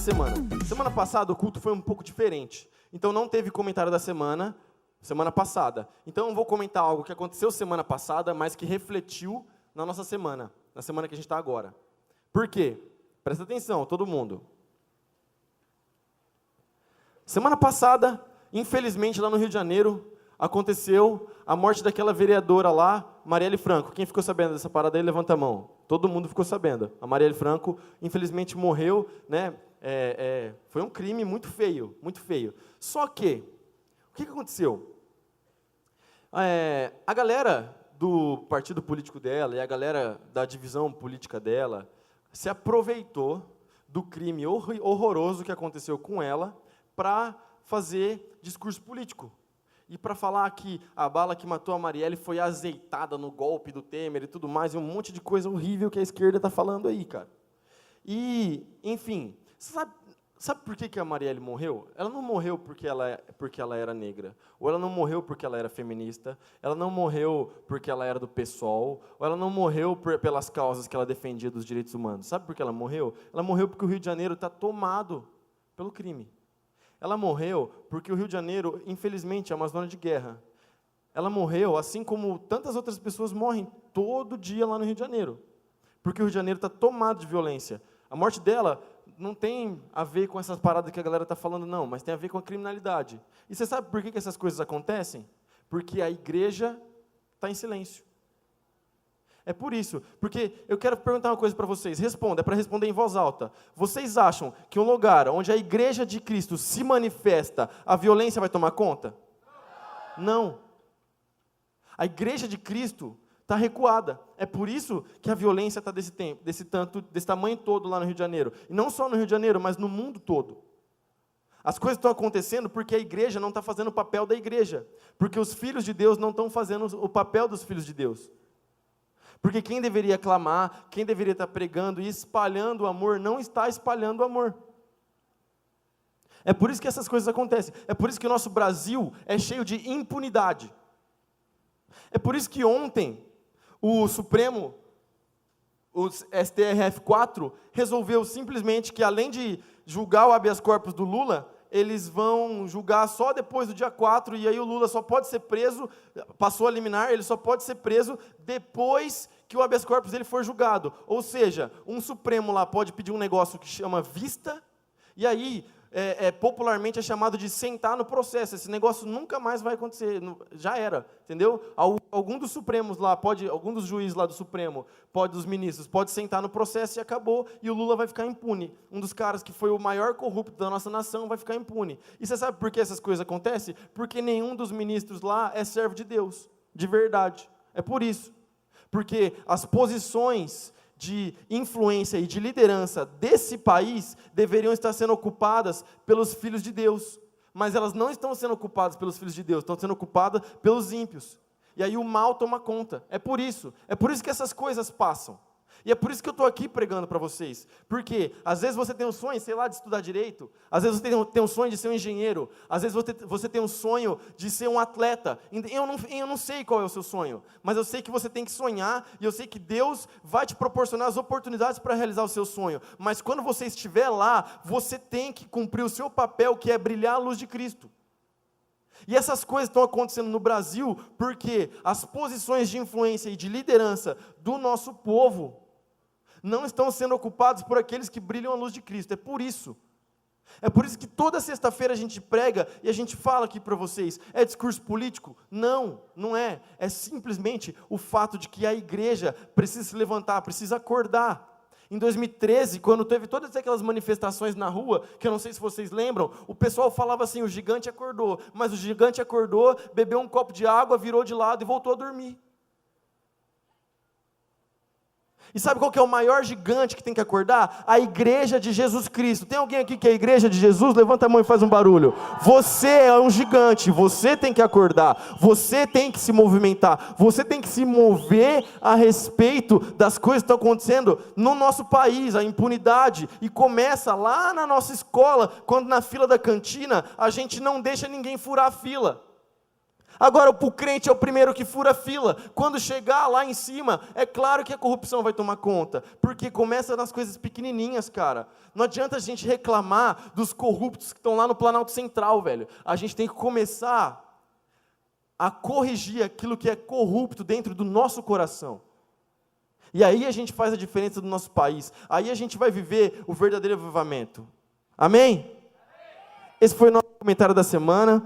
semana. Semana passada o culto foi um pouco diferente. Então não teve comentário da semana passada. Então eu vou comentar algo que aconteceu semana passada, mas que refletiu na nossa semana, na semana que a gente está agora. Por quê? Presta atenção, todo mundo. Semana passada, infelizmente, lá no Rio de Janeiro, aconteceu a morte daquela vereadora lá, Marielle Franco. Quem ficou sabendo dessa parada aí, levanta a mão. Todo mundo ficou sabendo. A Marielle Franco, infelizmente, morreu, né? Foi um crime muito feio, muito feio. Só que, o que aconteceu? A galera do partido político dela e a galera da divisão política dela se aproveitou do crime horroroso que aconteceu com ela para fazer discurso político. E para falar que a bala que matou a Marielle foi azeitada no golpe do Temer e tudo mais, e um monte de coisa horrível que a esquerda está falando aí, cara. E, enfim, sabe por que a Marielle morreu? Ela não morreu porque ela era negra, ou ela não morreu porque ela era feminista, ela não morreu porque ela era do PSOL, ou ela não morreu pelas causas que ela defendia dos direitos humanos. Sabe por que ela morreu? Ela morreu porque o Rio de Janeiro está tomado pelo crime. Ela morreu porque o Rio de Janeiro, infelizmente, é uma zona de guerra. Ela morreu, assim como tantas outras pessoas morrem todo dia lá no Rio de Janeiro. Porque o Rio de Janeiro está tomado de violência. A morte dela não tem a ver com essas paradas que a galera está falando, não, mas tem a ver com a criminalidade. E você sabe por que essas coisas acontecem? Porque a igreja está em silêncio. É por isso, porque eu quero perguntar uma coisa para vocês, responda, é para responder em voz alta. Vocês acham que um lugar onde a igreja de Cristo se manifesta, a violência vai tomar conta? Não. A igreja de Cristo está recuada. É por isso que a violência está desse tamanho todo lá no Rio de Janeiro. E não só no Rio de Janeiro, mas no mundo todo. As coisas estão acontecendo porque a igreja não está fazendo o papel da igreja. Porque os filhos de Deus não estão fazendo o papel dos filhos de Deus. Porque quem deveria clamar, quem deveria estar pregando e espalhando o amor, não está espalhando o amor. É por isso que essas coisas acontecem. É por isso que o nosso Brasil é cheio de impunidade. É por isso que ontem o Supremo, o STRF4, resolveu simplesmente que, além de julgar o habeas corpus do Lula, eles vão julgar só depois do dia 4, e aí o Lula só pode ser preso, passou a liminar, ele só pode ser preso depois que o habeas corpus dele for julgado. Ou seja, um Supremo lá pode pedir um negócio que chama vista, e aí popularmente é chamado de sentar no processo. Esse negócio nunca mais vai acontecer, já era, entendeu? Algum dos Supremos lá, algum dos juízes lá do Supremo, dos ministros, pode sentar no processo e acabou, e o Lula vai ficar impune. Um dos caras que foi o maior corrupto da nossa nação vai ficar impune. E você sabe por que essas coisas acontecem? Porque nenhum dos ministros lá é servo de Deus, de verdade. É por isso. Porque as posições de influência e de liderança desse país deveriam estar sendo ocupadas pelos filhos de Deus. Mas elas não estão sendo ocupadas pelos filhos de Deus, estão sendo ocupadas pelos ímpios. E aí o mal toma conta. É por isso que essas coisas passam. E é por isso que eu estou aqui pregando para vocês. Porque às vezes você tem um sonho, sei lá, de estudar direito. Às vezes você tem um sonho de ser um engenheiro. Às vezes você tem um sonho de ser um atleta. Eu não sei qual é o seu sonho. Mas eu sei que você tem que sonhar. E eu sei que Deus vai te proporcionar as oportunidades para realizar o seu sonho. Mas quando você estiver lá, você tem que cumprir o seu papel, que é brilhar a luz de Cristo. E essas coisas estão acontecendo no Brasil porque as posições de influência e de liderança do nosso povo não estão sendo ocupados por aqueles que brilham a luz de Cristo. É por isso que toda sexta-feira a gente prega e a gente fala aqui para vocês, é discurso político? Não, não é. É simplesmente o fato de que a igreja precisa se levantar, precisa acordar. Em 2013, quando teve todas aquelas manifestações na rua, que eu não sei se vocês lembram, o pessoal falava assim, o gigante acordou, mas o gigante acordou, bebeu um copo de água, virou de lado e voltou a dormir. E sabe qual que é o maior gigante que tem que acordar? A igreja de Jesus Cristo. Tem alguém aqui que é a igreja de Jesus? Levanta a mão e faz um barulho. Você é um gigante, você tem que acordar, você tem que se movimentar, você tem que se mover a respeito das coisas que estão acontecendo no nosso país, a impunidade, e começa lá na nossa escola, quando na fila da cantina, a gente não deixa ninguém furar a fila. Agora, o crente é o primeiro que fura a fila. Quando chegar lá em cima, é claro que a corrupção vai tomar conta. Porque começa nas coisas pequenininhas, cara. Não adianta a gente reclamar dos corruptos que estão lá no Planalto Central, velho. A gente tem que começar a corrigir aquilo que é corrupto dentro do nosso coração. E aí a gente faz a diferença do nosso país. Aí a gente vai viver o verdadeiro avivamento. Amém? Esse foi o nosso comentário da semana.